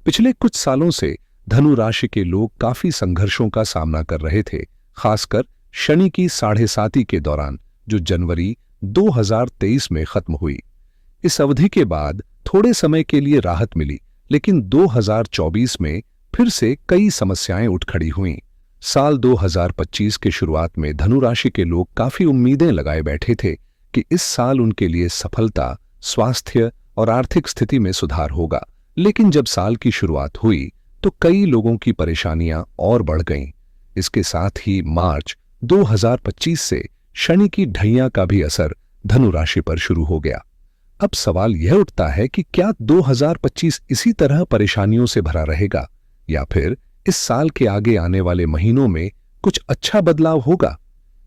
पिछले कुछ सालों से धनु राशि के लोग काफी संघर्षों का सामना कर रहे थे, खासकर शनि की साढ़े साती के दौरान, जो जनवरी 2023 में खत्म हुई। इस अवधि के बाद थोड़े समय के लिए राहत मिली, लेकिन 2024 में फिर से कई समस्याएं उठ खड़ी हुईं। साल 2025 के शुरुआत में धनु राशि के लोग काफी उम्मीदें लगाए बैठे थे कि इस साल उनके लिए सफलता, स्वास्थ्य और आर्थिक स्थिति में सुधार होगा। लेकिन जब साल की शुरुआत हुई तो कई लोगों की परेशानियां और बढ़ गईं। इसके साथ ही मार्च 2025 से शनि की ढैया का भी असर धनु राशि पर शुरू हो गया। अब सवाल यह उठता है कि क्या 2025 इसी तरह परेशानियों से भरा रहेगा, या फिर इस साल के आगे आने वाले महीनों में कुछ अच्छा बदलाव होगा।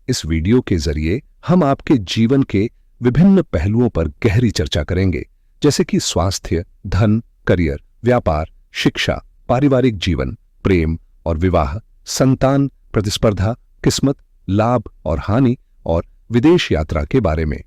इस वीडियो के जरिए हम आपके जीवन के विभिन्न पहलुओं पर गहरी चर्चा करेंगे, जैसे कि स्वास्थ्य, धन, करियर, व्यापार, शिक्षा, पारिवारिक जीवन, प्रेम और विवाह, संतान, प्रतिस्पर्धा, किस्मत, लाभ और हानि, और विदेश यात्रा के बारे में।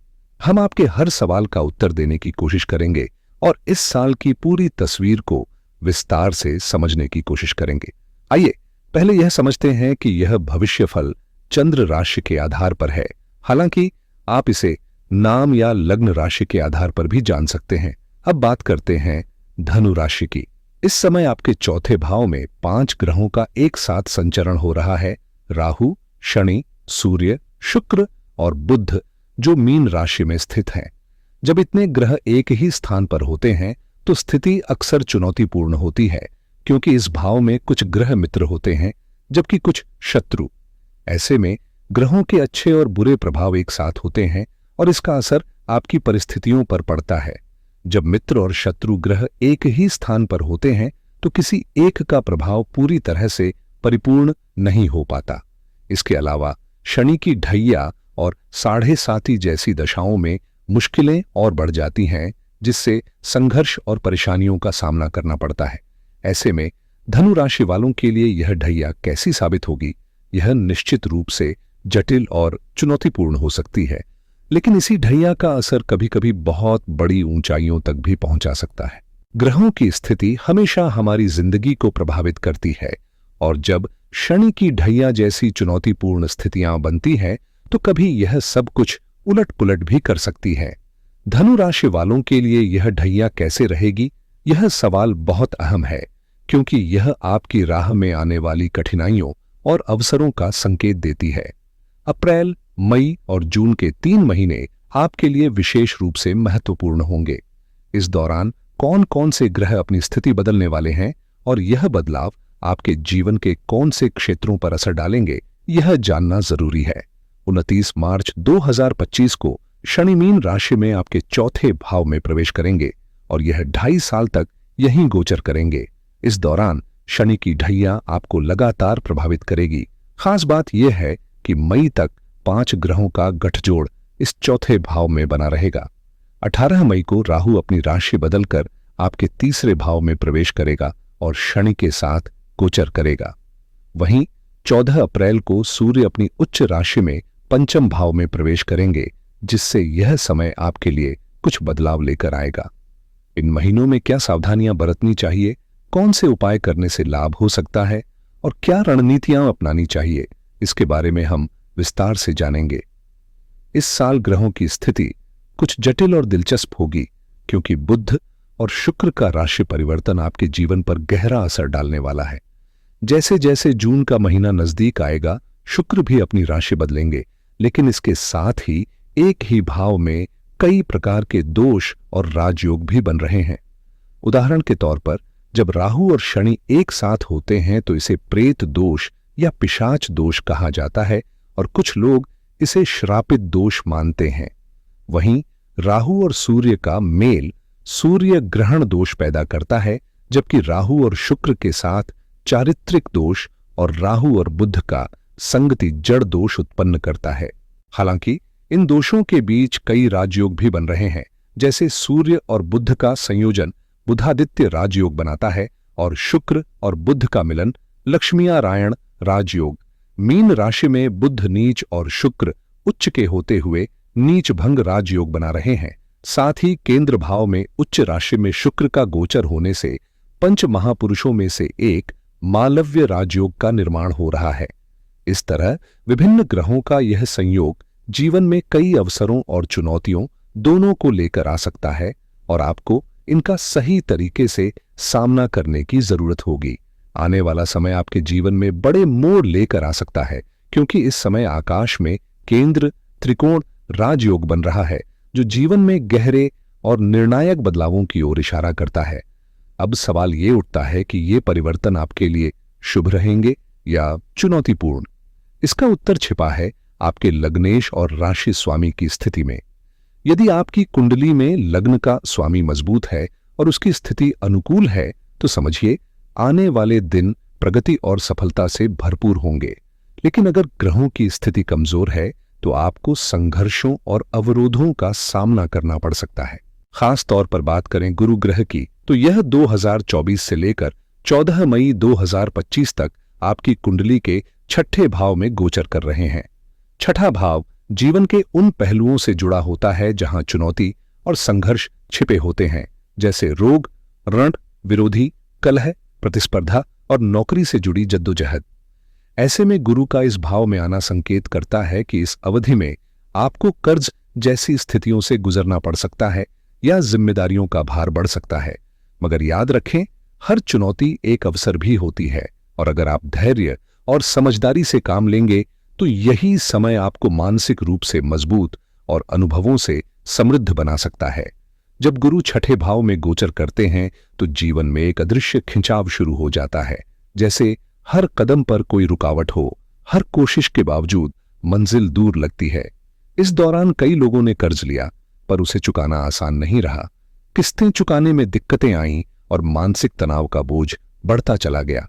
हम आपके हर सवाल का उत्तर देने की कोशिश करेंगे और इस साल की पूरी तस्वीर को विस्तार से समझने की कोशिश करेंगे। आइए पहले यह समझते हैं कि यह भविष्यफल चंद्र राशि के आधार पर है, हालांकि आप इसे नाम या लग्न राशि के आधार पर भी जान सकते हैं। अब बात करते हैं धनु राशि की। इस समय आपके चौथे भाव में 5 ग्रहों का एक साथ संचरण हो रहा है। राहु, शनि, सूर्य, शुक्र और बुध, जो मीन राशि में स्थित हैं। जब इतने ग्रह एक ही स्थान पर होते हैं तो स्थिति अक्सर चुनौतीपूर्ण होती है, क्योंकि इस भाव में कुछ ग्रह मित्र होते हैं जबकि कुछ शत्रु। ऐसे में ग्रहों के अच्छे और बुरे प्रभाव एक साथ होते हैं और इसका असर आपकी परिस्थितियों पर पड़ता है। जब मित्र और शत्रु ग्रह एक ही स्थान पर होते हैं तो किसी एक का प्रभाव पूरी तरह से परिपूर्ण नहीं हो पाता। इसके अलावा शनि की ढैया और साढ़े साती जैसी दशाओं में मुश्किलें और बढ़ जाती हैं, जिससे संघर्ष और परेशानियों का सामना करना पड़ता है। ऐसे में धनु राशि वालों के लिए यह ढैया कैसी साबित होगी, यह निश्चित रूप से जटिल और चुनौतीपूर्ण हो सकती है। लेकिन इसी ढैया का असर कभी-कभी बहुत बड़ी ऊंचाइयों तक भी पहुंचा सकता है। ग्रहों की स्थिति हमेशा हमारी जिंदगी को प्रभावित करती है, और जब शनि की ढैया जैसी चुनौतीपूर्ण स्थितियां बनती हैं तो कभी यह सब कुछ उलट-पुलट भी कर सकती है। धनु राशि वालों के लिए यह ढैया कैसे रहेगी, यह सवाल बहुत अहम है, क्योंकि यह आपकी राह में आने वाली कठिनाइयों और अवसरों का संकेत देती है। अप्रैल, मई और जून के 3 महीने आपके लिए विशेष रूप से महत्वपूर्ण होंगे। इस दौरान कौन कौन से ग्रह अपनी स्थिति बदलने वाले हैं और यह बदलाव आपके जीवन के कौन से क्षेत्रों पर असर डालेंगे, यह जानना जरूरी है। 29 मार्च 2025 को शनि मीन राशि में आपके चौथे भाव में प्रवेश करेंगे और यह 2.5 साल तक यहीं गोचर करेंगे। इस दौरान शनि की ढैया आपको लगातार प्रभावित करेगी। खास बात यह है कि मई तक 5 ग्रहों का गठजोड़ इस चौथे भाव में बना रहेगा। 18 मई को राहु अपनी राशि बदलकर आपके तीसरे भाव में प्रवेश करेगा और शनि के साथ गोचर करेगा। वहीं 14 अप्रैल को सूर्य अपनी उच्च राशि में पंचम भाव में प्रवेश करेंगे, जिससे यह समय आपके लिए कुछ बदलाव लेकर आएगा। इन महीनों में क्या सावधानियां बरतनी चाहिए, कौन से उपाय करने से लाभ हो सकता है और क्या रणनीतियां अपनानी चाहिए, इसके बारे में हम विस्तार से जानेंगे। इस साल ग्रहों की स्थिति कुछ जटिल और दिलचस्प होगी, क्योंकि बुध और शुक्र का राशि परिवर्तन आपके जीवन पर गहरा असर डालने वाला है। जैसे जैसे जून का महीना नजदीक आएगा, शुक्र भी अपनी राशि बदलेंगे, लेकिन इसके साथ ही एक ही भाव में कई प्रकार के दोष और राजयोग भी बन रहे हैं। उदाहरण के तौर पर जब राहु और शनि एक साथ होते हैं तो इसे प्रेत दोष या पिशाच दोष कहा जाता है और कुछ लोग इसे श्रापित दोष मानते हैं। वहीं राहु और सूर्य का मेल सूर्य ग्रहण दोष पैदा करता है, जबकि राहु और शुक्र के साथ चारित्रिक दोष और राहु और बुध का संगति जड़ दोष उत्पन्न करता है। हालांकि इन दोषों के बीच कई राजयोग भी बन रहे हैं, जैसे सूर्य और बुध का संयोजन बुधादित्य राजयोग बनाता है और शुक्र और बुध का मिलन लक्ष्मीनारायण राजयोग। मीन राशि में बुध नीच और शुक्र उच्च के होते हुए नीच भंग राजयोग बना रहे हैं। साथ ही केंद्र भाव में उच्च राशि में शुक्र का गोचर होने से पंच महापुरुषों में से एक मालव्य राजयोग का निर्माण हो रहा है। इस तरह विभिन्न ग्रहों का यह संयोग जीवन में कई अवसरों और चुनौतियों दोनों को लेकर आ सकता है और आपको इनका सही तरीके से सामना करने की जरूरत होगी। आने वाला समय आपके जीवन में बड़े मोड़ लेकर आ सकता है, क्योंकि इस समय आकाश में केंद्र त्रिकोण राजयोग बन रहा है, जो जीवन में गहरे और निर्णायक बदलावों की ओर इशारा करता है। अब सवाल ये उठता है कि ये परिवर्तन आपके लिए शुभ रहेंगे या चुनौतीपूर्ण। इसका उत्तर छिपा है आपके लग्नेश और राशि स्वामी की स्थिति में। यदि आपकी कुंडली में लग्न का स्वामी मजबूत है और उसकी स्थिति अनुकूल है, तो समझिए आने वाले दिन प्रगति और सफलता से भरपूर होंगे। लेकिन अगर ग्रहों की स्थिति कमजोर है तो आपको संघर्षों और अवरोधों का सामना करना पड़ सकता है। खास तौर पर बात करें गुरु ग्रह की, तो यह 2024 से लेकर 14 मई 2025 तक आपकी कुंडली के छठे भाव में गोचर कर रहे हैं। छठा भाव जीवन के उन पहलुओं से जुड़ा होता है जहां चुनौती और संघर्ष छिपे होते हैं, जैसे रोग, ऋण, विरोधी, कलह, प्रतिस्पर्धा और नौकरी से जुड़ी जद्दोजहद। ऐसे में गुरु का इस भाव में आना संकेत करता है कि इस अवधि में आपको कर्ज जैसी स्थितियों से गुजरना पड़ सकता है या जिम्मेदारियों का भार बढ़ सकता है। मगर याद रखें, हर चुनौती एक अवसर भी होती है और अगर आप धैर्य और समझदारी से काम लेंगे तो यही समय आपको मानसिक रूप से मजबूत और अनुभवों से समृद्ध बना सकता है। जब गुरु छठे भाव में गोचर करते हैं तो जीवन में एक अदृश्य खिंचाव शुरू हो जाता है, जैसे हर कदम पर कोई रुकावट हो, हर कोशिश के बावजूद मंजिल दूर लगती है। इस दौरान कई लोगों ने कर्ज लिया, पर उसे चुकाना आसान नहीं रहा। किस्तें चुकाने में दिक्कतें आईं और मानसिक तनाव का बोझ बढ़ता चला गया।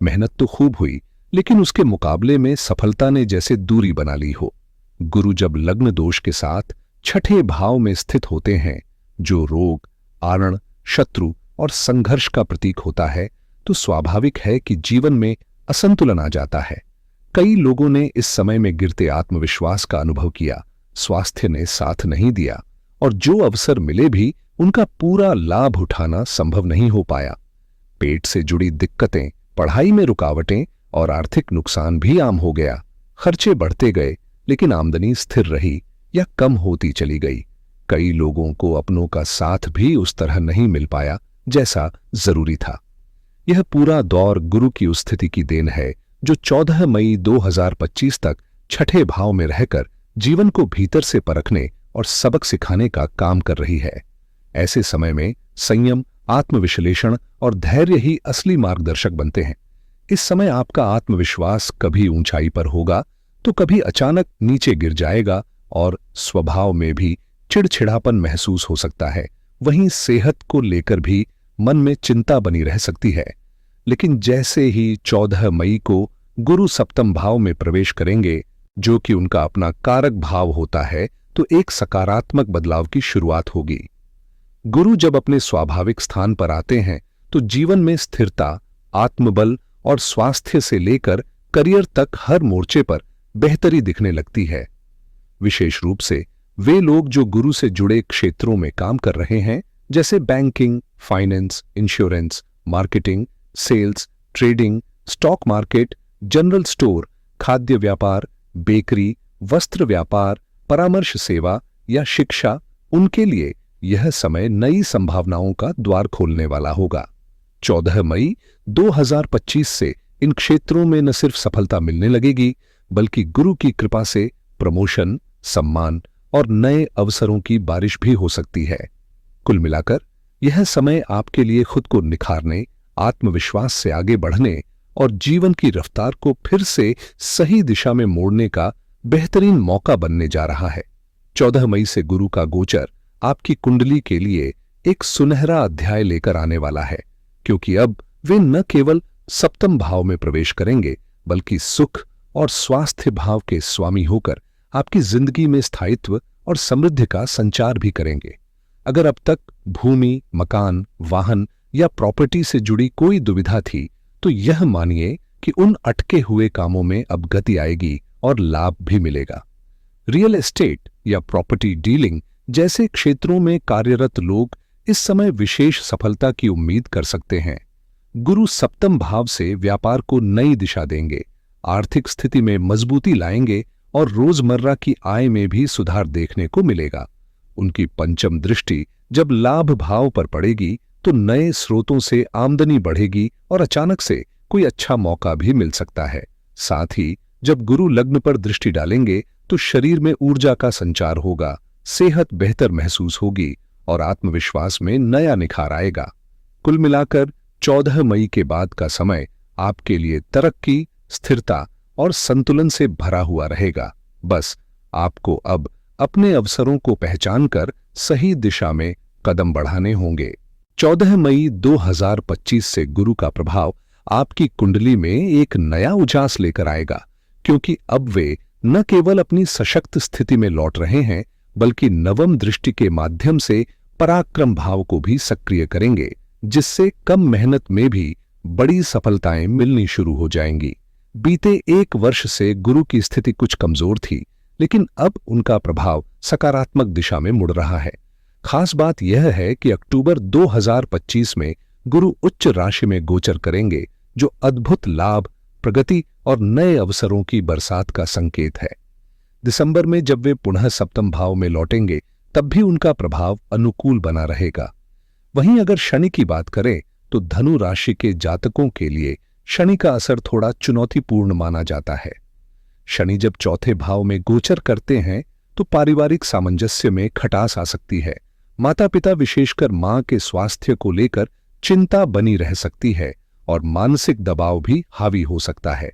मेहनत तो खूब हुई, लेकिन उसके मुकाबले में सफलता ने जैसे दूरी बना ली हो। गुरु जब लग्न दोष के साथ छठे भाव में स्थित होते हैं, जो रोग, आरण, शत्रु और संघर्ष का प्रतीक होता है, तो स्वाभाविक है कि जीवन में असंतुलन आ जाता है। कई लोगों ने इस समय में गिरते आत्मविश्वास का अनुभव किया, स्वास्थ्य ने साथ नहीं दिया और जो अवसर मिले भी उनका पूरा लाभ उठाना संभव नहीं हो पाया। पेट से जुड़ी दिक्कतें, पढ़ाई में रुकावटें और आर्थिक नुकसान भी आम हो गया। खर्चे बढ़ते गए, लेकिन आमदनी स्थिर रही या कम होती चली गई। कई लोगों को अपनों का साथ भी उस तरह नहीं मिल पाया जैसा जरूरी था। यह पूरा दौर गुरु की उस स्थिति की देन है जो 14 मई 2025 तक छठे भाव में रहकर जीवन को भीतर से परखने और सबक सिखाने का काम कर रही है। ऐसे समय में संयम, आत्मविश्लेषण और धैर्य ही असली मार्गदर्शक बनते हैं। इस समय आपका आत्मविश्वास कभी ऊंचाई पर होगा तो कभी अचानक नीचे गिर जाएगा और स्वभाव में भी चिड़चिड़ापन महसूस हो सकता है। वहीं सेहत को लेकर भी मन में चिंता बनी रह सकती है। लेकिन जैसे ही 14 मई को गुरु सप्तम भाव में प्रवेश करेंगे, जो कि उनका अपना कारक भाव होता है, तो एक सकारात्मक बदलाव की शुरुआत होगी। गुरु जब अपने स्वाभाविक स्थान पर आते हैं तो जीवन में स्थिरता, आत्मबल और स्वास्थ्य से लेकर करियर तक हर मोर्चे पर बेहतरी दिखने लगती है। विशेष रूप से वे लोग जो गुरु से जुड़े क्षेत्रों में काम कर रहे हैं, जैसे banking, finance, insurance, marketing, sales, trading, stock market, general store, खाद्य व्यापार, बेकरी, वस्त्र व्यापार, परामर्श सेवा या शिक्षा, उनके लिए यह समय नई संभावनाओं का द्वार खोलने वाला होगा। 14 मई 2025 से इन क्षेत्रों में न सिर्फ सफलता मिलने लगेगी, बल्कि गुरु की कृपा से प्रमोशन, सम्मान और नए अवसरों की बारिश भी हो सकती है। कुल मिलाकर यह समय आपके लिए खुद को निखारने, आत्मविश्वास से आगे बढ़ने और जीवन की रफ्तार को फिर से सही दिशा में मोड़ने का बेहतरीन मौका बनने जा रहा है। 14 मई से गुरु का गोचर आपकी कुंडली के लिए एक सुनहरा अध्याय लेकर आने वाला है, क्योंकि अब वे न केवल सप्तम भाव में प्रवेश करेंगे, बल्कि सुख और स्वास्थ्य भाव के स्वामी होकर आपकी जिंदगी में स्थायित्व और समृद्धि का संचार भी करेंगे। अगर अब तक भूमि, मकान, वाहन या प्रॉपर्टी से जुड़ी कोई दुविधा थी, तो यह मानिए कि उन अटके हुए कामों में अब गति आएगी और लाभ भी मिलेगा। रियल एस्टेट या प्रॉपर्टी डीलिंग जैसे क्षेत्रों में कार्यरत लोग इस समय विशेष सफलता की उम्मीद कर सकते हैं। गुरु सप्तम भाव से व्यापार को नई दिशा देंगे, आर्थिक स्थिति में मजबूती लाएंगे और रोजमर्रा की आय में भी सुधार देखने को मिलेगा। उनकी पंचम दृष्टि जब लाभ भाव पर पड़ेगी तो नए स्रोतों से आमदनी बढ़ेगी और अचानक से कोई अच्छा मौका भी मिल सकता है। साथ ही जब गुरु लग्न पर दृष्टि डालेंगे तो शरीर में ऊर्जा का संचार होगा, सेहत बेहतर महसूस होगी और आत्मविश्वास में नया निखार आएगा। कुल मिलाकर 14 मई के बाद का समय आपके लिए तरक्की, स्थिरता और संतुलन से भरा हुआ रहेगा। बस आपको अब अपने अवसरों को पहचानकर सही दिशा में कदम बढ़ाने होंगे। 14 मई 2025 से गुरु का प्रभाव आपकी कुंडली में एक नया उजास लेकर आएगा, क्योंकि अब वे न केवल अपनी सशक्त स्थिति में लौट रहे हैं बल्कि नवम दृष्टि के माध्यम से पराक्रम भाव को भी सक्रिय करेंगे, जिससे कम मेहनत में भी बड़ी सफलताएं मिलनी शुरू हो जाएंगी। बीते एक वर्ष से गुरु की स्थिति कुछ कमजोर थी, लेकिन अब उनका प्रभाव सकारात्मक दिशा में मुड़ रहा है। खास बात यह है कि अक्टूबर 2025 में गुरु उच्च राशि में गोचर करेंगे, जो अद्भुत लाभ, प्रगति और नए अवसरों की बरसात का संकेत है। दिसंबर में जब वे पुनः सप्तम भाव में लौटेंगे तब भी उनका प्रभाव अनुकूल बना रहेगा। वहीं अगर शनि की बात करें तो धनु राशि के जातकों के लिए शनि का असर थोड़ा चुनौतीपूर्ण माना जाता है। शनि जब चौथे भाव में गोचर करते हैं तो पारिवारिक सामंजस्य में खटास आ सकती है। माता पिता विशेषकर मां के स्वास्थ्य को लेकर चिंता बनी रह सकती है और मानसिक दबाव भी हावी हो सकता है।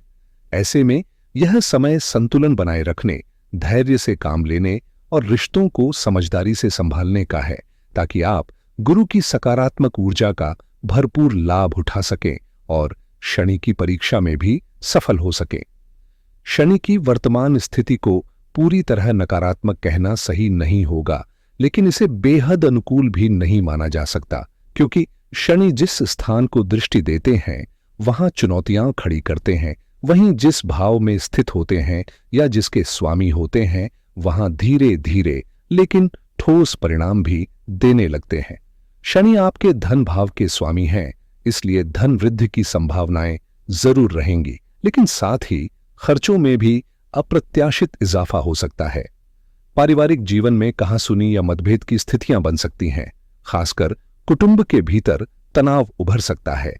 ऐसे में यह समय संतुलन बनाए रखने, धैर्य से काम लेने और रिश्तों को समझदारी से संभालने का है, ताकि आप गुरु की सकारात्मक ऊर्जा का भरपूर लाभ उठा सकें और शनि की परीक्षा में भी सफल हो सकें। शनि की वर्तमान स्थिति को पूरी तरह नकारात्मक कहना सही नहीं होगा, लेकिन इसे बेहद अनुकूल भी नहीं माना जा सकता, क्योंकि शनि जिस स्थान को दृष्टि देते हैं वहां चुनौतियां खड़ी करते हैं, वहीं जिस भाव में स्थित होते हैं या जिसके स्वामी होते हैं वहां धीरे धीरे लेकिन ठोस परिणाम भी देने लगते हैं। शनि आपके धन भाव के स्वामी हैं, इसलिए धन वृद्धि की संभावनाएं जरूर रहेंगी, लेकिन साथ ही खर्चों में भी अप्रत्याशित इजाफा हो सकता है। पारिवारिक जीवन में कहासुनी या मतभेद की स्थितियां बन सकती हैं, खासकर कुटुंब के भीतर तनाव उभर सकता है।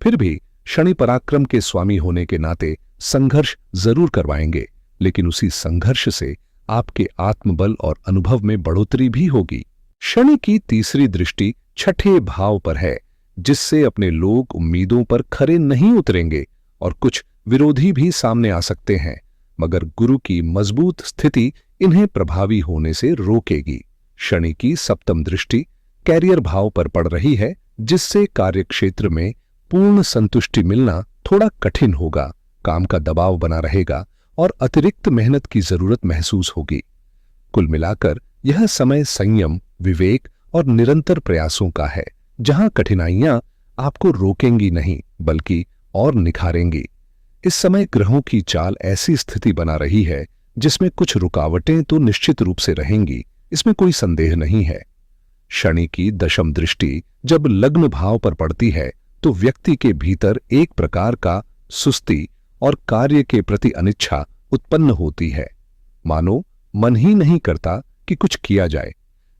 फिर भी शनि पराक्रम के स्वामी होने के नाते संघर्ष जरूर करवाएंगे, लेकिन उसी संघर्ष से आपके आत्मबल और अनुभव में बढ़ोतरी भी होगी। शनि की तीसरी दृष्टि छठे भाव पर है, जिससे अपने लोग उम्मीदों पर खरे नहीं उतरेंगे और कुछ विरोधी भी सामने आ सकते हैं, मगर गुरु की मजबूत स्थिति इन्हें प्रभावी होने से रोकेगी। शनि की सप्तम दृष्टि कैरियर भाव पर पड़ रही है, जिससे कार्यक्षेत्र में पूर्ण संतुष्टि मिलना थोड़ा कठिन होगा। काम का दबाव बना रहेगा और अतिरिक्त मेहनत की जरूरत महसूस होगी। कुल मिलाकर यह समय संयम, विवेक और निरंतर प्रयासों का है, जहां कठिनाइयां आपको रोकेंगी नहीं बल्कि और निखारेंगी। इस समय ग्रहों की चाल ऐसी स्थिति बना रही है जिसमें कुछ रुकावटें तो निश्चित रूप से रहेंगी, इसमें कोई संदेह नहीं है। शनि की दशम दृष्टि जब लग्न भाव पर पड़ती है तो व्यक्ति के भीतर एक प्रकार का सुस्ती और कार्य के प्रति अनिच्छा उत्पन्न होती है, मानो मन ही नहीं करता कि कुछ किया जाए।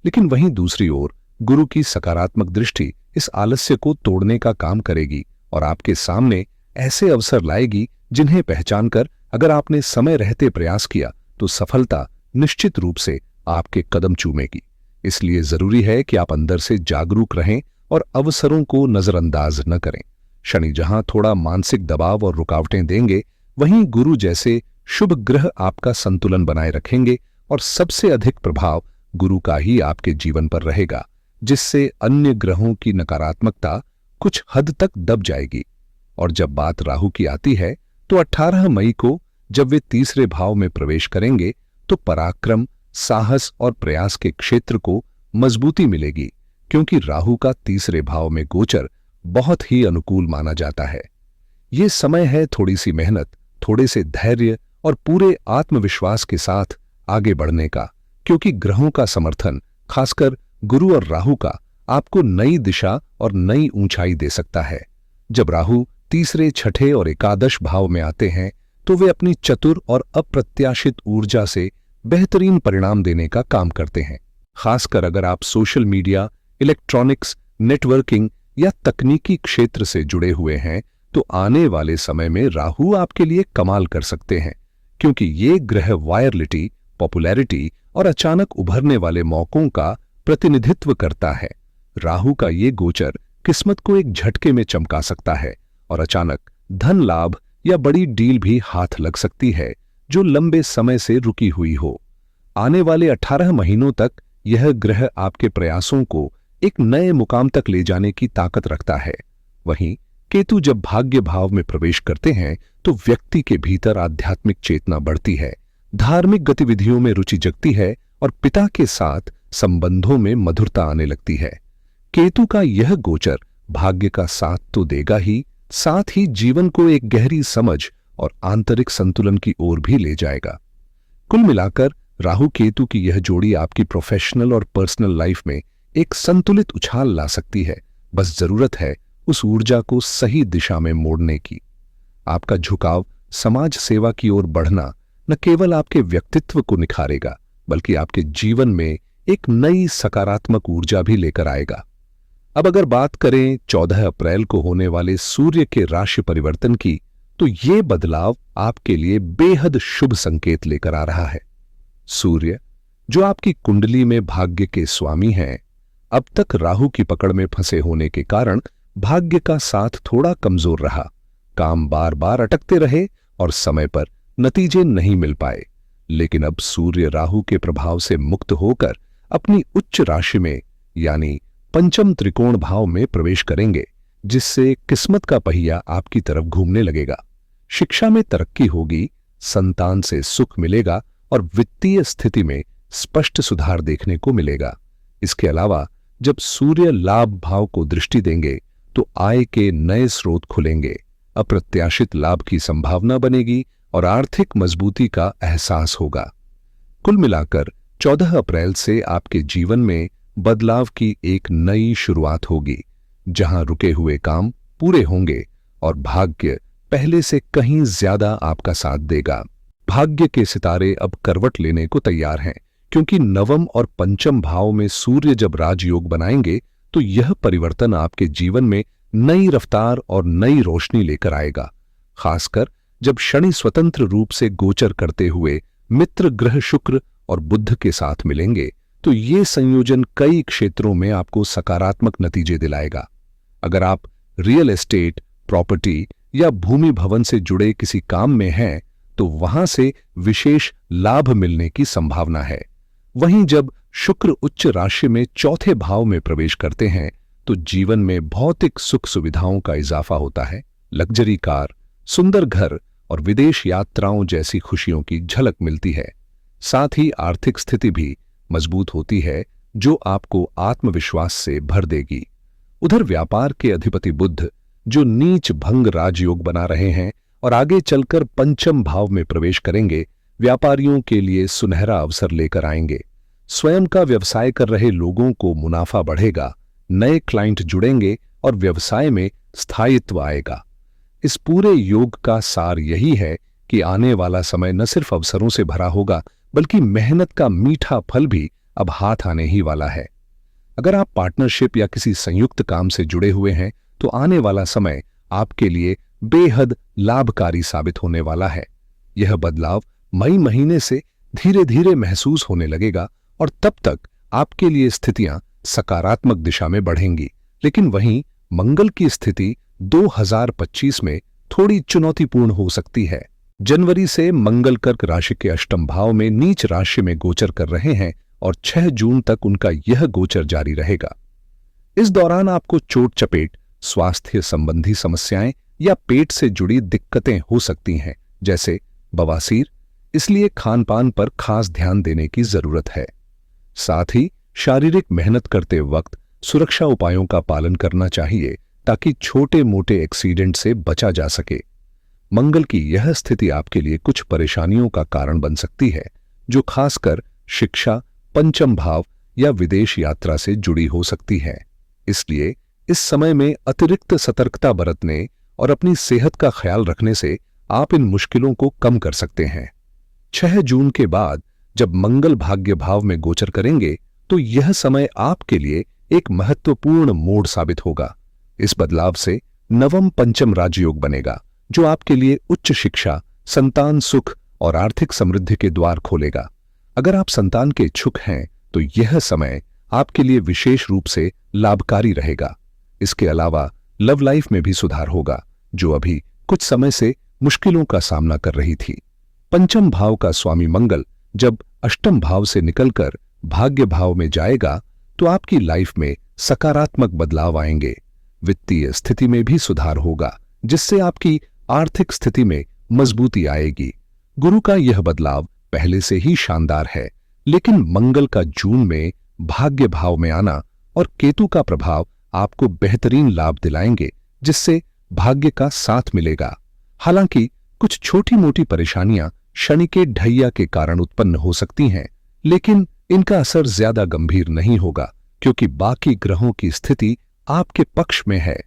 लेकिन वहीं दूसरी ओर गुरु की सकारात्मक दृष्टि इस आलस्य को तोड़ने का काम करेगी और आपके सामने ऐसे अवसर लाएगी जिन्हें पहचानकर अगर आपने समय रहते प्रयास किया तो सफलता निश्चित रूप से आपके कदम चूमेगी। इसलिए जरूरी है कि आप अंदर से जागरूक रहें और अवसरों को नजरअंदाज न करें। शनि जहां थोड़ा मानसिक दबाव और रुकावटें देंगे, वहीं गुरु जैसे शुभ ग्रह आपका संतुलन बनाए रखेंगे और सबसे अधिक प्रभाव गुरु का ही आपके जीवन पर रहेगा, जिससे अन्य ग्रहों की नकारात्मकता कुछ हद तक दब जाएगी। और जब बात राहु की आती है तो 18 मई को जब वे तीसरे भाव में प्रवेश करेंगे तो पराक्रम, साहस और प्रयास के क्षेत्र को मजबूती मिलेगी, क्योंकि राहु का तीसरे भाव में गोचर बहुत ही अनुकूल माना जाता है। ये समय है थोड़ी सी मेहनत, थोड़े से धैर्य और पूरे आत्मविश्वास के साथ आगे बढ़ने का, क्योंकि ग्रहों का समर्थन, खासकर गुरु और राहु का, आपको नई दिशा और नई ऊंचाई दे सकता है। जब राहु तीसरे, छठे और एकादश भाव में आते हैं तो वे अपनी चतुर और अप्रत्याशित ऊर्जा से बेहतरीन परिणाम देने का काम करते हैं। खासकर अगर आप सोशल मीडिया, इलेक्ट्रॉनिक्स, नेटवर्किंग या तकनीकी क्षेत्र से जुड़े हुए हैं तो आने वाले समय में राहु आपके लिए कमाल कर सकते हैं, क्योंकि ये ग्रह वायरलिटी, पॉपुलैरिटी और अचानक उभरने वाले मौकों का प्रतिनिधित्व करता है। राहु का ये गोचर किस्मत को एक झटके में चमका सकता है और अचानक धन लाभ या बड़ी डील भी हाथ लग सकती है जो लंबे समय से रुकी हुई हो। आने वाले 18 महीनों तक यह ग्रह आपके प्रयासों को एक नए मुकाम तक ले जाने की ताकत रखता है। वहीं केतु जब भाग्य भाव में प्रवेश करते हैं तो व्यक्ति के भीतर आध्यात्मिक चेतना बढ़ती है, धार्मिक गतिविधियों में रुचि जगती है और पिता के साथ संबंधों में मधुरता आने लगती है। केतु का यह गोचर भाग्य का साथ तो देगा ही, साथ ही जीवन को एक गहरी समझ और आंतरिक संतुलन की ओर भी ले जाएगा। कुल मिलाकर राहु केतु की यह जोड़ी आपकी प्रोफेशनल और पर्सनल लाइफ में एक संतुलित उछाल ला सकती है। बस जरूरत है उस ऊर्जा को सही दिशा में मोड़ने की। आपका झुकाव समाज सेवा की ओर बढ़ना न केवल आपके व्यक्तित्व को निखारेगा बल्कि आपके जीवन में एक नई सकारात्मक ऊर्जा भी लेकर आएगा। अब अगर बात करें 14 अप्रैल को होने वाले सूर्य के राशि परिवर्तन की, तो ये बदलाव आपके लिए बेहद शुभ संकेत लेकर आ रहा है। सूर्य, जो आपकी कुंडली में भाग्य के स्वामी हैं, अब तक राहु की पकड़ में फंसे होने के कारण भाग्य का साथ थोड़ा कमजोर रहा। काम बार बार अटकते रहे और समय पर नतीजे नहीं मिल पाए। लेकिन अब सूर्य राहु के प्रभाव से मुक्त होकर अपनी उच्च राशि में यानी पंचम त्रिकोण भाव में प्रवेश करेंगे, जिससे किस्मत का पहिया आपकी तरफ घूमने लगेगा। शिक्षा में तरक्की होगी, संतान से सुख मिलेगा और वित्तीय स्थिति में स्पष्ट सुधार देखने को मिलेगा। इसके अलावा जब सूर्य लाभ भाव को दृष्टि देंगे तो आय के नए स्रोत खुलेंगे, अप्रत्याशित लाभ की संभावना बनेगी और आर्थिक मजबूती का एहसास होगा। कुल मिलाकर 14 अप्रैल से आपके जीवन में बदलाव की एक नई शुरुआत होगी, जहां रुके हुए काम पूरे होंगे और भाग्य पहले से कहीं ज्यादा आपका साथ देगा। भाग्य के सितारे अब करवट लेने को तैयार हैं, क्योंकि नवम और पंचम भाव में सूर्य जब राजयोग बनाएंगे तो यह परिवर्तन आपके जीवन में नई रफ्तार और नई रोशनी लेकर आएगा। खासकर जब शनि स्वतंत्र रूप से गोचर करते हुए मित्र ग्रह शुक्र और बुध के साथ मिलेंगे तो ये संयोजन कई क्षेत्रों में आपको सकारात्मक नतीजे दिलाएगा। अगर आप रियल एस्टेट, प्रॉपर्टी या भूमि भवन से जुड़े किसी काम में हैं तो वहां से विशेष लाभ मिलने की संभावना है। वहीं जब शुक्र उच्च राशि में चौथे भाव में प्रवेश करते हैं तो जीवन में भौतिक सुख सुविधाओं का इजाफा होता है। लग्जरी कार, सुंदर घर और विदेश यात्राओं जैसी खुशियों की झलक मिलती है। साथ ही आर्थिक स्थिति भी मजबूत होती है, जो आपको आत्मविश्वास से भर देगी। उधर व्यापार के अधिपति बुध, जो नीच भंग राजयोग बना रहे हैं और आगे चलकर पंचम भाव में प्रवेश करेंगे, व्यापारियों के लिए सुनहरा अवसर लेकर आएंगे। स्वयं का व्यवसाय कर रहे लोगों को मुनाफा बढ़ेगा, नए क्लाइंट जुड़ेंगे और व्यवसाय में स्थायित्व आएगा। इस पूरे योग का सार यही है कि आने वाला समय न सिर्फ अवसरों से भरा होगा बल्कि मेहनत का मीठा फल भी अब हाथ आने ही वाला है। अगर आप पार्टनरशिप या किसी संयुक्त काम से जुड़े हुए हैं तो आने वाला समय आपके लिए बेहद लाभकारी साबित होने वाला है। यह बदलाव मई महीने से धीरे धीरे महसूस होने लगेगा और तब तक आपके लिए स्थितियां सकारात्मक दिशा में बढ़ेंगी। लेकिन वहीं मंगल की स्थिति 2025 में थोड़ी चुनौतीपूर्ण हो सकती है। जनवरी से मंगल कर्क राशि के अष्टम भाव में नीच राशि में गोचर कर रहे हैं और 6 जून तक उनका यह गोचर जारी रहेगा। इस दौरान आपको चोट चपेट, स्वास्थ्य संबंधी समस्याएं या पेट से जुड़ी दिक्कतें हो सकती हैं, जैसे बवासीर। इसलिए खान-पान पर खास ध्यान देने की जरूरत है। साथ ही शारीरिक मेहनत करते वक्त सुरक्षा उपायों का पालन करना चाहिए ताकि छोटे-मोटे एक्सीडेंट से बचा जा सके। मंगल की यह स्थिति आपके लिए कुछ परेशानियों का कारण बन सकती है, जो खासकर शिक्षा, पंचम भाव या विदेश यात्रा से जुड़ी हो सकती है। इसलिए इस समय में अतिरिक्त सतर्कता बरतने और अपनी सेहत का ख्याल रखने से आप इन मुश्किलों को कम कर सकते हैं। 6 जून के बाद जब मंगल भाग्य भाव में गोचर करेंगे तो यह समय आपके लिए एक महत्वपूर्ण मोड़ साबित होगा। इस बदलाव से नवम पंचम राजयोग बनेगा, जो आपके लिए उच्च शिक्षा, संतान सुख और आर्थिक समृद्धि के द्वार खोलेगा। अगर आप संतान के इच्छुक हैं तो यह समय आपके लिए विशेष रूप से लाभकारी रहेगा। इसके अलावा लव लाइफ में भी सुधार होगा, जो अभी कुछ समय से मुश्किलों का सामना कर रही थी। पंचम भाव का स्वामी मंगल जब अष्टम भाव से निकलकर भाग्य भाव में जाएगा तो आपकी लाइफ में सकारात्मक बदलाव आएंगे। वित्तीय स्थिति में भी सुधार होगा, जिससे आपकी आर्थिक स्थिति में मजबूती आएगी। गुरु का यह बदलाव पहले से ही शानदार है, लेकिन मंगल का जून में भाग्य भाव में आना और केतु का प्रभाव आपको बेहतरीन लाभ दिलाएंगे, जिससे भाग्य का साथ मिलेगा। हालांकि कुछ छोटी मोटी परेशानियां शनि के ढैया के कारण उत्पन्न हो सकती हैं, लेकिन इनका असर ज्यादा गंभीर नहीं होगा, क्योंकि बाकी ग्रहों की स्थिति आपके पक्ष में है।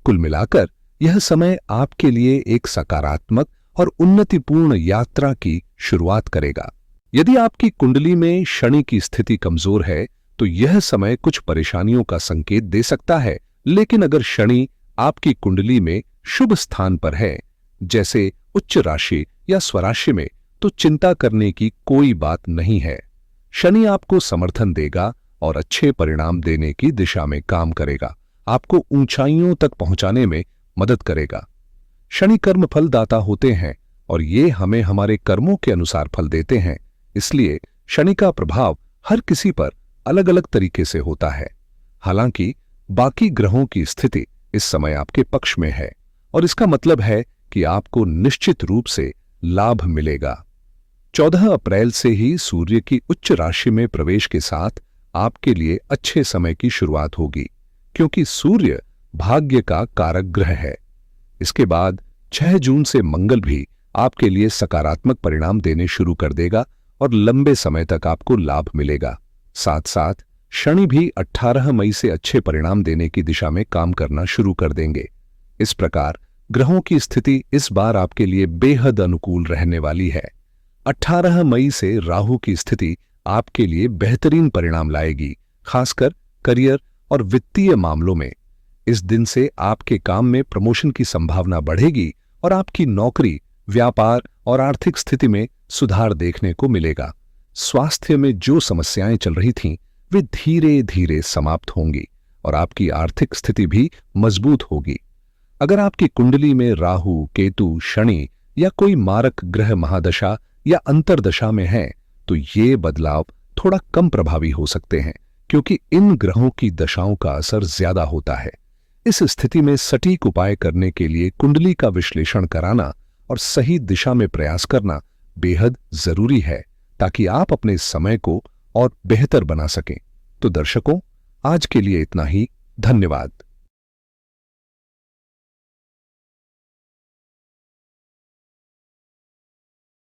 कुल मिलाकर यह समय आपके लिए एक सकारात्मक और उन्नतिपूर्ण यात्रा की शुरुआत करेगा। यदि आपकी कुंडली में शनि की स्थिति कमजोर है तो यह समय कुछ परेशानियों का संकेत दे सकता है, लेकिन अगर शनि आपकी कुंडली में शुभ स्थान पर है, जैसे उच्च राशि या स्वराशि में, तो चिंता करने की कोई बात नहीं है। शनि आपको समर्थन देगा और अच्छे परिणाम देने की दिशा में काम करेगा, आपको ऊंचाइयों तक पहुंचाने में मदद करेगा। शनि कर्म फल दाता होते हैं और ये हमें हमारे कर्मों के अनुसार फल देते हैं, इसलिए शनि का प्रभाव हर किसी पर अलग अलग तरीके से होता है। हालांकि बाकी ग्रहों की स्थिति इस समय आपके पक्ष में है और इसका मतलब है कि आपको निश्चित रूप से लाभ मिलेगा। 14 अप्रैल से ही सूर्य की उच्च राशि में प्रवेश के साथ आपके लिए अच्छे समय की शुरुआत होगी, क्योंकि सूर्य भाग्य का कारक ग्रह है। इसके बाद 6 जून से मंगल भी आपके लिए सकारात्मक परिणाम देने शुरू कर देगा और लंबे समय तक आपको लाभ मिलेगा। साथ साथ शनि भी 18 मई से अच्छे परिणाम देने की दिशा में काम करना शुरू कर देंगे। इस प्रकार ग्रहों की स्थिति इस बार आपके लिए बेहद अनुकूल रहने वाली है। 18 मई से राहु की स्थिति आपके लिए बेहतरीन परिणाम लाएगी, खासकर करियर और वित्तीय मामलों में। इस दिन से आपके काम में प्रमोशन की संभावना बढ़ेगी और आपकी नौकरी, व्यापार और आर्थिक स्थिति में सुधार देखने को मिलेगा। स्वास्थ्य में जो समस्याएं चल रही थीं, वे धीरे धीरे समाप्त होंगी और आपकी आर्थिक स्थिति भी मजबूत होगी। अगर आपकी कुंडली में राहु, केतु, शनि या कोई मारक ग्रह महादशा या अंतरदशा में है, तो ये बदलाव थोड़ा कम प्रभावी हो सकते हैं, क्योंकि इन ग्रहों की दशाओं का असर ज्यादा होता है। इस स्थिति में सटीक उपाय करने के लिए कुंडली का विश्लेषण कराना और सही दिशा में प्रयास करना बेहद जरूरी है, ताकि आप अपने समय को और बेहतर बना सकें। तो दर्शकों, आज के लिए इतना ही। धन्यवाद।